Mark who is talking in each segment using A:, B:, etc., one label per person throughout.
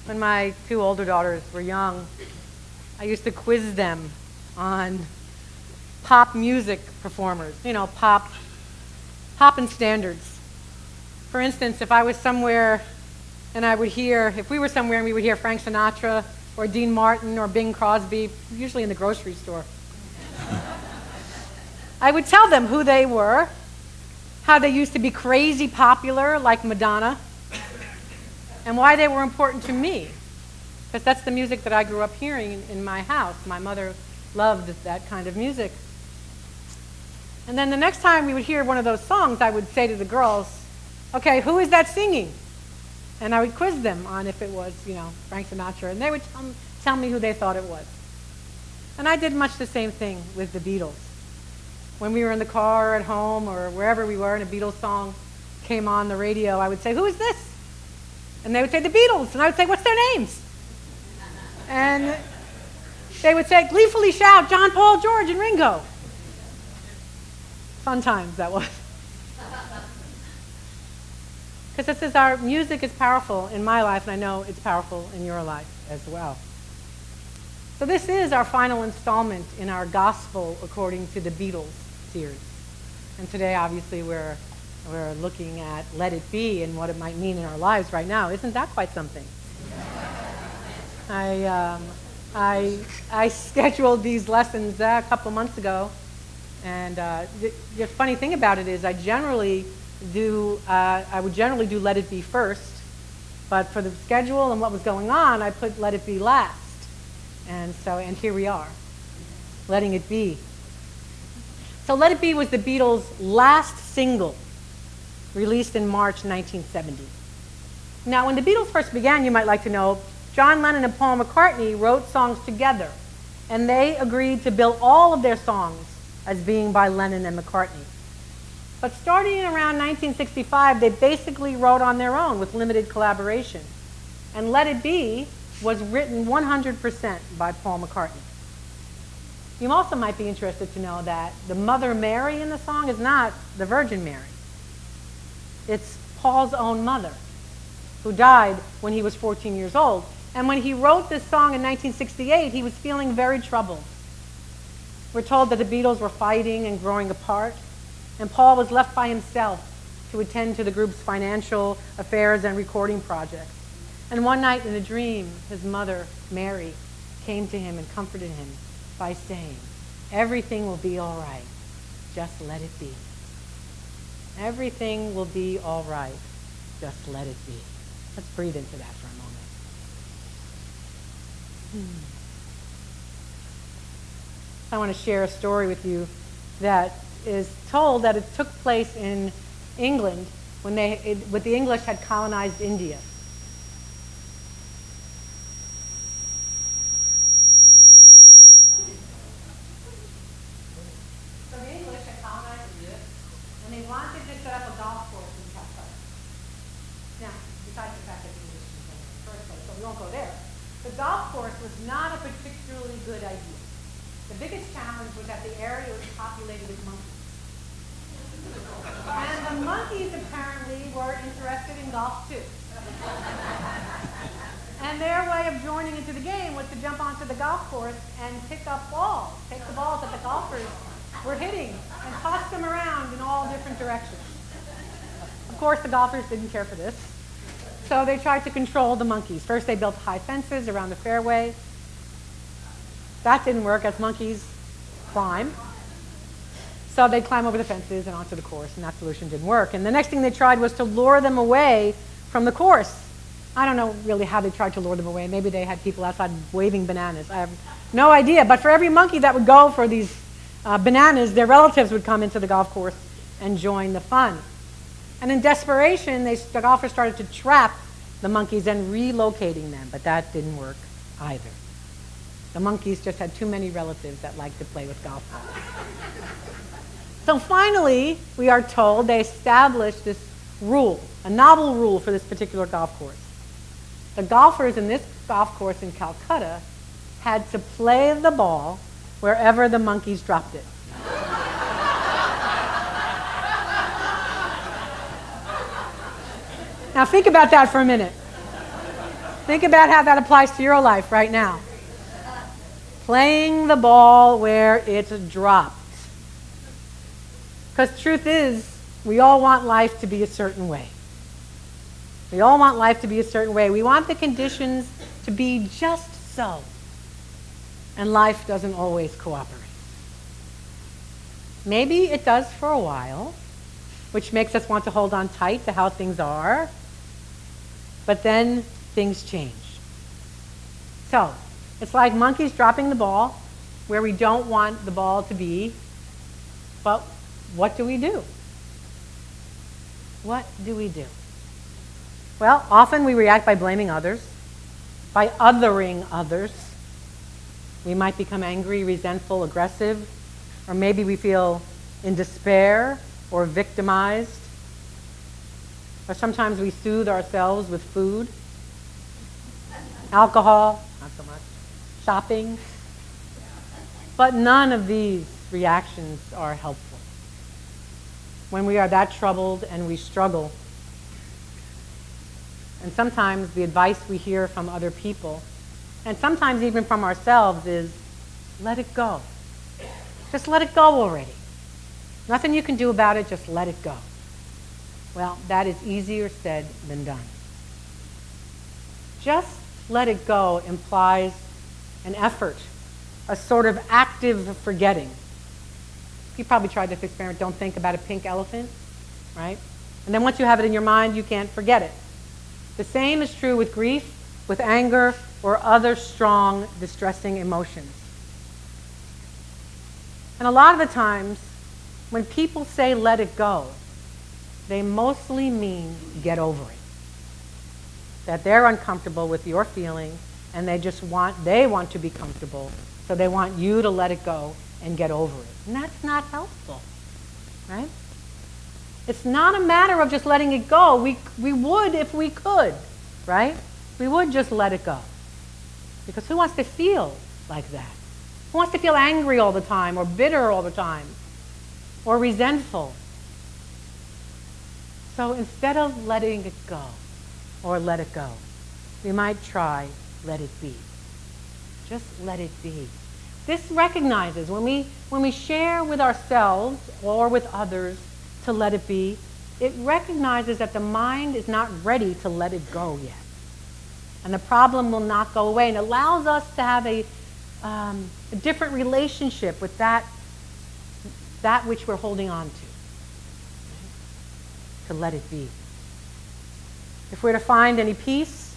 A: When my two older daughters were young, I used to quiz them on pop music performers, pop and standards. For instance, if I was somewhere and if we were somewhere and we would hear Frank Sinatra or Dean Martin or Bing Crosby, usually in the grocery store, I would tell them who they were, how they used to be crazy popular like Madonna, and why they were important to me. Because that's the music that I grew up hearing in my house. My mother loved that kind of music. And then the next time we would hear one of those songs, I would say to the girls, okay, who is that singing? And I would quiz them on if it was, Frank Sinatra, and they would tell me who they thought it was. And I did much the same thing with the Beatles. When we were in the car or at home or wherever we were and a Beatles song came on the radio, I would say, who is this? And they would say, the Beatles. And I would say, what's their names? And they would say, gleefully shout, John, Paul, George, and Ringo. Fun times, that was. Because this is our music is powerful in my life, and I know it's powerful in your life as well. So this is our final installment in our Gospel according to the Beatles series. And today, obviously, we're looking at Let It Be and what it might mean in our lives right now. Isn't that quite something? I scheduled these lessons a couple months ago, and the funny thing about it is I would generally do Let It Be first, but for the schedule and what was going on, I put Let It Be last. And here we are, letting it be. So Let It Be was the Beatles' last single, released in March 1970. Now, when the Beatles first began, you might like to know, John Lennon and Paul McCartney wrote songs together, and they agreed to bill all of their songs as being by Lennon and McCartney. But starting around 1965, they basically wrote on their own with limited collaboration. And Let It Be was written 100% by Paul McCartney. You also might be interested to know that the Mother Mary in the song is not the Virgin Mary. It's Paul's own mother, who died when he was 14 years old. And when he wrote this song in 1968, he was feeling very troubled. We're told that the Beatles were fighting and growing apart, and Paul was left by himself to attend to the group's financial affairs and recording projects. And one night in a dream, his mother, Mary, came to him and comforted him by saying, everything will be all right. Just let it be. Everything will be all right. Just let it be. Let's breathe into that for a moment. I want to share a story with you that is told that it took place in England when the English had colonized India. So the English had colonized India, and they wanted to set up a golf course in Calcutta. Now, besides the fact that the English was in the first place, so we won't go there. The golf course was not a particularly good idea. The biggest challenge was that the area was populated with monkeys. And the monkeys apparently were interested in golf too. And their way of joining into the game was to jump onto the golf course and pick up balls, take the balls that the golfers were hitting and toss them around in all different directions. Of course, the golfers didn't care for this. So they tried to control the monkeys. First, they built high fences around the fairway. That didn't work as monkeys climb. So they'd climb over the fences and onto the course, and that solution didn't work. And the next thing they tried was to lure them away from the course. I don't know really how they tried to lure them away. Maybe they had people outside waving bananas. I have no idea. But for every monkey that would go for these bananas, their relatives would come into the golf course and join the fun. And in desperation, the golfers started to trap the monkeys and relocating them, but that didn't work either. The monkeys just had too many relatives that liked to play with golf balls. So finally, we are told they established this rule, a novel rule for this particular golf course. The golfers in this golf course in Calcutta had to play the ball wherever the monkeys dropped it. Now think about that for a minute. Think about how that applies to your life right now. Playing the ball where it's dropped. Because truth is, we all want life to be a certain way. We all want life to be a certain way. We want the conditions to be just so. And life doesn't always cooperate. Maybe it does for a while, which makes us want to hold on tight to how things are. But then things change. So, it's like monkeys dropping the ball where we don't want the ball to be. But what do we do? What do we do? Well, often we react by blaming others, by othering others. We might become angry, resentful, aggressive, or maybe we feel in despair or victimized. Or sometimes we soothe ourselves with food, alcohol, not so much, shopping. But none of these reactions are helpful. When we are that troubled and we struggle, and sometimes the advice we hear from other people, and sometimes even from ourselves, is let it go. Just let it go already. Nothing you can do about it, just let it go. Well, that is easier said than done. Just let it go implies an effort, a sort of active forgetting. You probably tried this experiment, don't think about a pink elephant, right? And then once you have it in your mind, you can't forget it. The same is true with grief, with anger, or other strong, distressing emotions. And a lot of the times, when people say let it go, they mostly mean get over it. That they're uncomfortable with your feeling, and they want to be comfortable, so they want you to let it go and get over it. And that's not helpful, right? It's not a matter of just letting it go. We would if we could, right? We would just let it go. Because who wants to feel like that? Who wants to feel angry all the time, or bitter all the time, or resentful? So instead of letting it go, or let it go, we might try let it be. Just let it be. This recognizes when we share with ourselves or with others to let it be, it recognizes that the mind is not ready to let it go yet. And the problem will not go away, and allows us to have a different relationship with that which we're holding on to let it be. If we're to find any peace,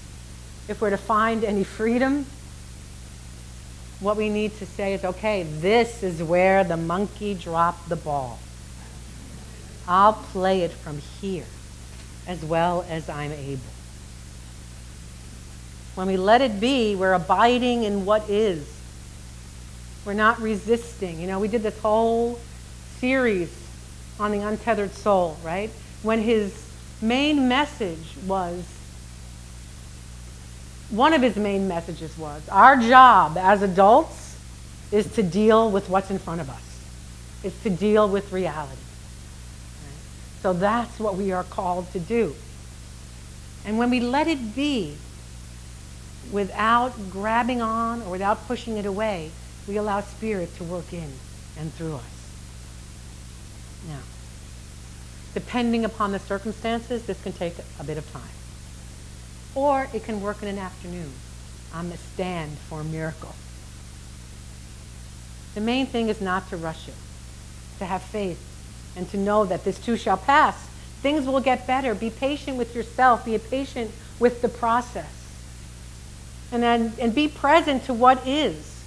A: if we're to find any freedom, what we need to say is, okay, this is where the monkey dropped the ball. I'll play it from here as well as I'm able. When we let it be, we're abiding in what is. We're not resisting. You know, we did this whole series on the untethered soul, right? When his main message was, one of his main messages was, our job as adults is to deal with what's in front of us. It's to deal with reality. Right? So that's what we are called to do. And when we let it be, without grabbing on or without pushing it away, we allow Spirit to work in and through us. Now, depending upon the circumstances, this can take a bit of time. Or it can work in an afternoon on the stand for a miracle. The main thing is not to rush it, to have faith, and to know that this too shall pass. Things will get better. Be patient with yourself. Be patient with the process. And be present to what is.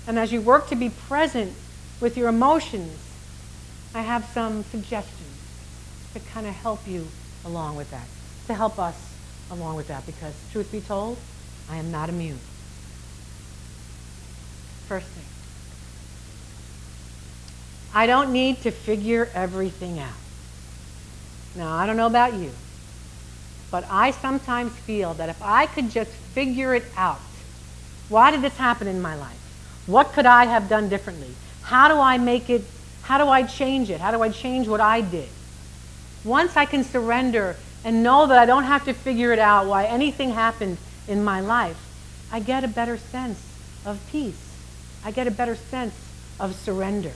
A: And as you work to be present with your emotions, I have some suggestions to kind of help you along with that, to help us along with that, because truth be told, I am not immune. First thing, I don't need to figure everything out. Now, I don't know about you, but I sometimes feel that if I could just figure it out, why did this happen in my life? What could I have done differently? How do I make it, how do I change it? How do I change what I did? Once I can surrender and know that I don't have to figure it out why anything happened in my life, I get a better sense of peace. I get a better sense of surrender.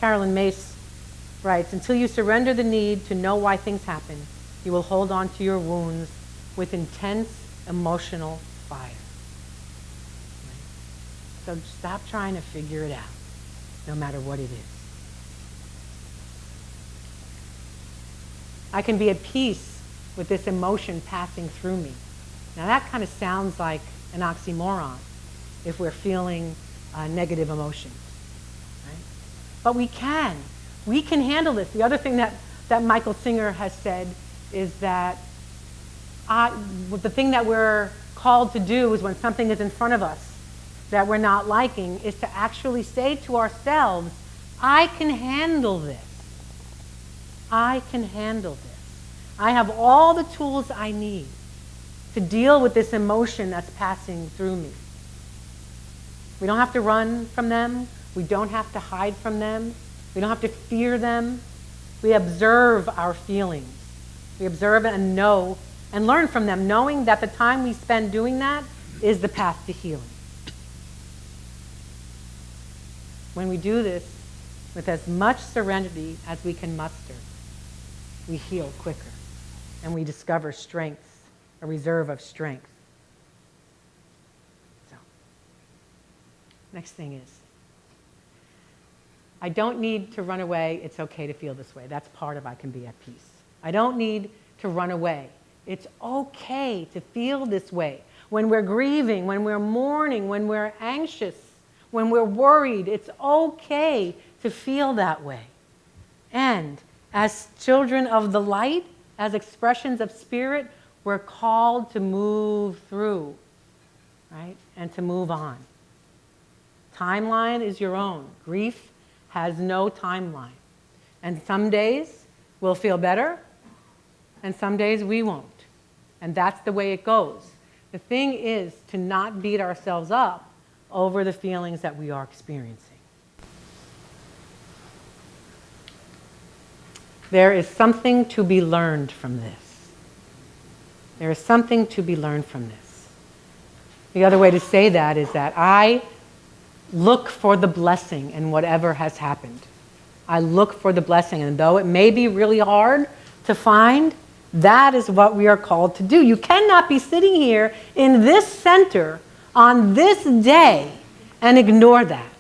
A: Carolyn Mace writes, until you surrender the need to know why things happen, you will hold on to your wounds with intense emotional fire. So stop trying to figure it out, no matter what it is. I can be at peace with this emotion passing through me. Now that kind of sounds like an oxymoron if we're feeling negative emotions. Right? But we can. We can handle this. The other thing that Michael Singer has said is that the thing that we're called to do is when something is in front of us that we're not liking is to actually say to ourselves, I can handle this. I can handle this. I have all the tools I need to deal with this emotion that's passing through me. We don't have to run from them. We don't have to hide from them. We don't have to fear them. We observe our feelings. We observe it and know and learn from them, knowing that the time we spend doing that is the path to healing. When we do this with as much serenity as we can muster, we heal quicker and we discover strength, a reserve of strength. So, next thing is, I don't need to run away. It's okay to feel this way. That's part of I can be at peace. I don't need to run away. It's okay to feel this way. When we're grieving, when we're mourning, when we're anxious, when we're worried, it's okay to feel that way. And as children of the light, as expressions of spirit, we're called to move through, right? And to move on. Timeline is your own. Grief has no timeline. And some days we'll feel better, and some days we won't. And that's the way it goes. The thing is to not beat ourselves up over the feelings that we are experiencing. There is something to be learned from this. There is something to be learned from this. The other way to say that is that I look for the blessing in whatever has happened. I look for the blessing, and though it may be really hard to find, that is what we are called to do. You cannot be sitting here in this center on this day and ignore that.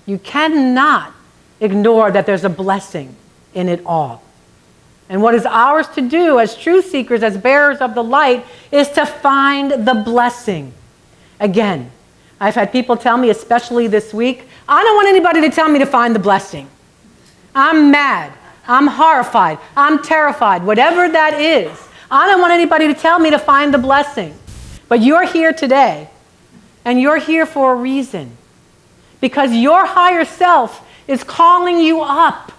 A: You cannot ignore that there's a blessing in it all. And what is ours to do as truth seekers, as bearers of the light, is to find the blessing. Again, I've had people tell me, especially this week, I don't want anybody to tell me to find the blessing. I'm mad. I'm horrified. I'm terrified. Whatever that is, I don't want anybody to tell me to find the blessing. But you're here today, and you're here for a reason. Because your higher self is calling you up.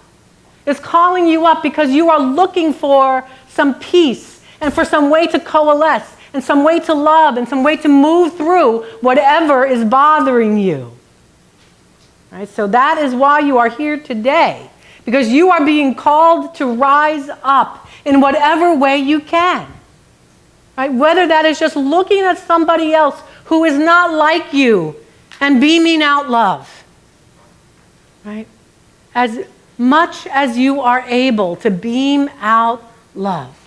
A: It's calling you up because you are looking for some peace and for some way to coalesce and some way to love and some way to move through whatever is bothering you. Right? So that is why you are here today. Because you are being called to rise up in whatever way you can. Right? Whether that is just looking at somebody else who is not like you and beaming out love. Right? As much as you are able to beam out love.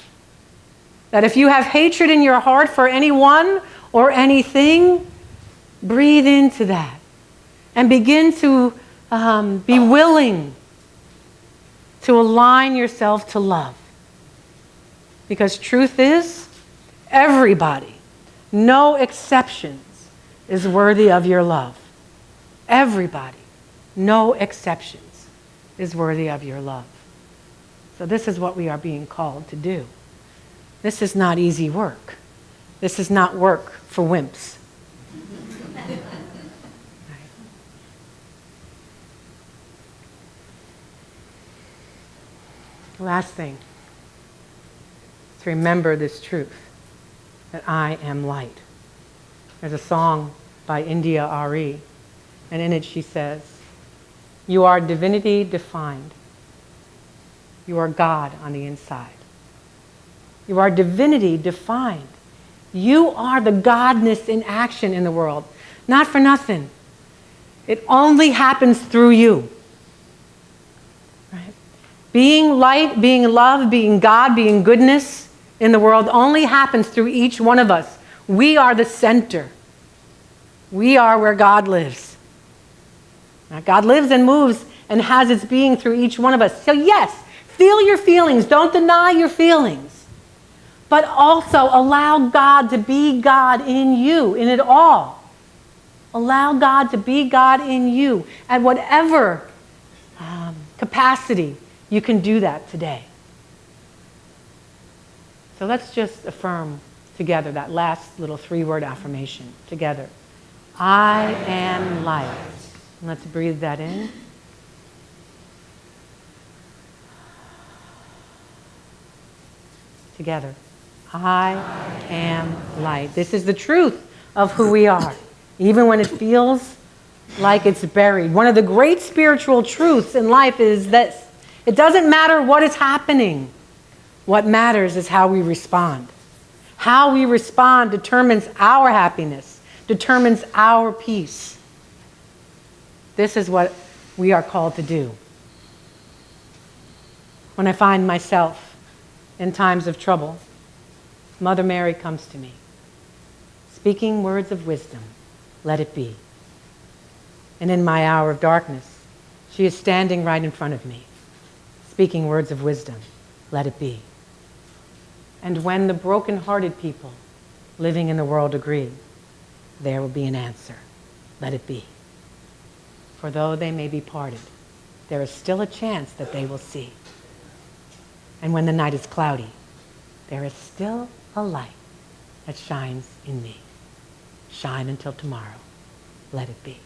A: That if you have hatred in your heart for anyone or anything, breathe into that and begin to be willing to align yourself to love. Because truth is, everybody, no exceptions, is worthy of your love. Everybody, no exceptions, is worthy of your love. So this is what we are being called to do. This is not easy work. This is not work for wimps. Last thing, to remember this truth, that I am light. There's a song by India Ari, and in it she says, "You are divinity defined. You are God on the inside. You are divinity defined. You are the godness in action in the world. Not for nothing. It only happens through you. Right? Being light, being love, being God, being goodness in the world only happens through each one of us. We are the center. We are where God lives. Now, God lives and moves and has its being through each one of us. So yes, feel your feelings. Don't deny your feelings. But also allow God to be God in you, in it all. Allow God to be God in you at whatever capacity you can do that today. So let's just affirm together that last little 3-word affirmation together. I am light. And let's breathe that in. Together. I am light. This is the truth of who we are, even when it feels like it's buried. One of the great spiritual truths in life is this. It doesn't matter what is happening. What matters is how we respond. How we respond determines our happiness, determines our peace. This is what we are called to do. When I find myself in times of trouble, Mother Mary comes to me, speaking words of wisdom, let it be. And in my hour of darkness, she is standing right in front of me, speaking words of wisdom, let it be. And when the broken-hearted people living in the world agree, there will be an answer, let it be. For though they may be parted, there is still a chance that they will see. And when the night is cloudy, there is still a light that shines in me. Shine until tomorrow. Let it be.